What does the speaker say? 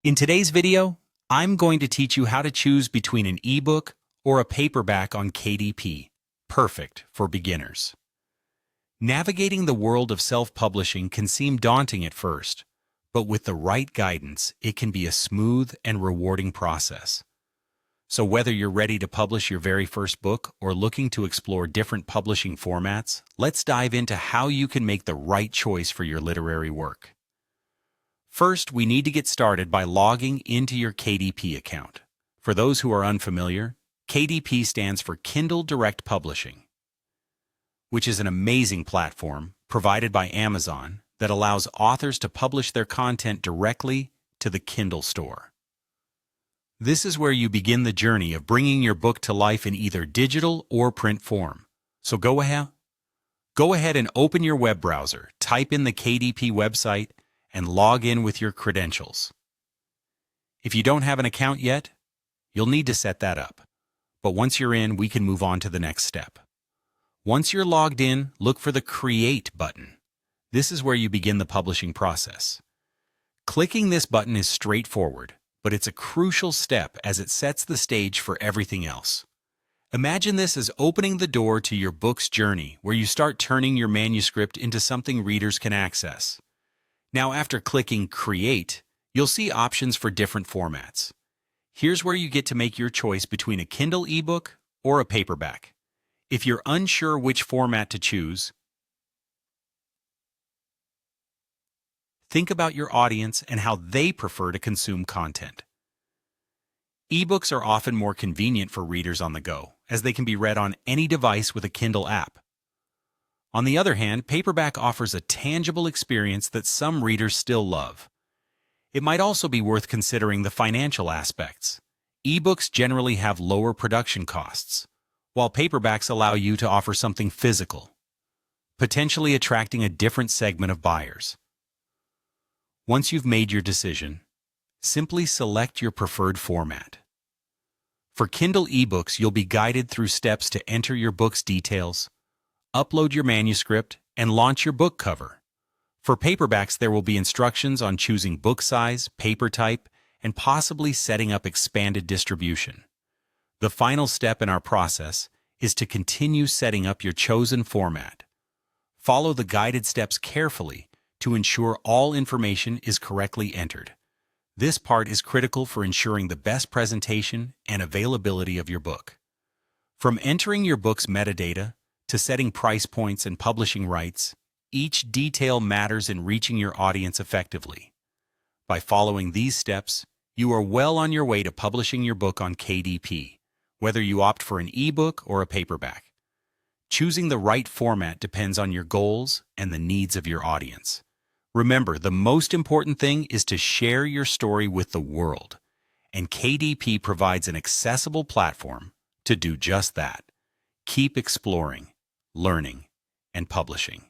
In today's video, I'm going to teach you how to choose between an ebook or a paperback on KDP, perfect for beginners. Navigating the world of self-publishing can seem daunting at first, but with the right guidance, it can be a smooth and rewarding process. So whether you're ready to publish your very first book or looking to explore different publishing formats, let's dive into how you can make the right choice for your literary work. First, we need to get started by logging into your KDP account. For those who are unfamiliar, KDP stands for Kindle Direct Publishing, which is an amazing platform provided by Amazon that allows authors to publish their content directly to the Kindle store. This is where you begin the journey of bringing your book to life in either digital or print form. So go ahead and open your web browser, type in the KDP website, and log in with your credentials. If you don't have an account yet, you'll need to set that up. But once you're in, we can move on to the next step. Once you're logged in, look for the Create button. This is where you begin the publishing process. Clicking this button is straightforward, but it's a crucial step as it sets the stage for everything else. Imagine this as opening the door to your book's journey, where you start turning your manuscript into something readers can access. Now, after clicking Create, you'll see options for different formats. Here's where you get to make your choice between a Kindle ebook or a paperback. If you're unsure which format to choose, think about your audience and how they prefer to consume content. Ebooks are often more convenient for readers on the go, as they can be read on any device with a Kindle app. On the other hand, paperback offers a tangible experience that some readers still love. It might also be worth considering the financial aspects. Ebooks generally have lower production costs, while paperbacks allow you to offer something physical, potentially attracting a different segment of buyers. Once you've made your decision, simply select your preferred format. For Kindle ebooks, you'll be guided through steps to enter your book's details, upload your manuscript, and launch your book cover. For paperbacks, there will be instructions on choosing book size, paper type, and possibly setting up expanded distribution. The final step in our process is to continue setting up your chosen format. Follow the guided steps carefully to ensure all information is correctly entered. This part is critical for ensuring the best presentation and availability of your book. From entering your book's metadata to setting price points and publishing rights, each detail matters in reaching your audience effectively. By following these steps, you are well on your way to publishing your book on KDP, whether you opt for an ebook or a paperback. Choosing the right format depends on your goals and the needs of your audience. Remember, the most important thing is to share your story with the world, and KDP provides an accessible platform to do just that. Keep exploring, learning, and publishing.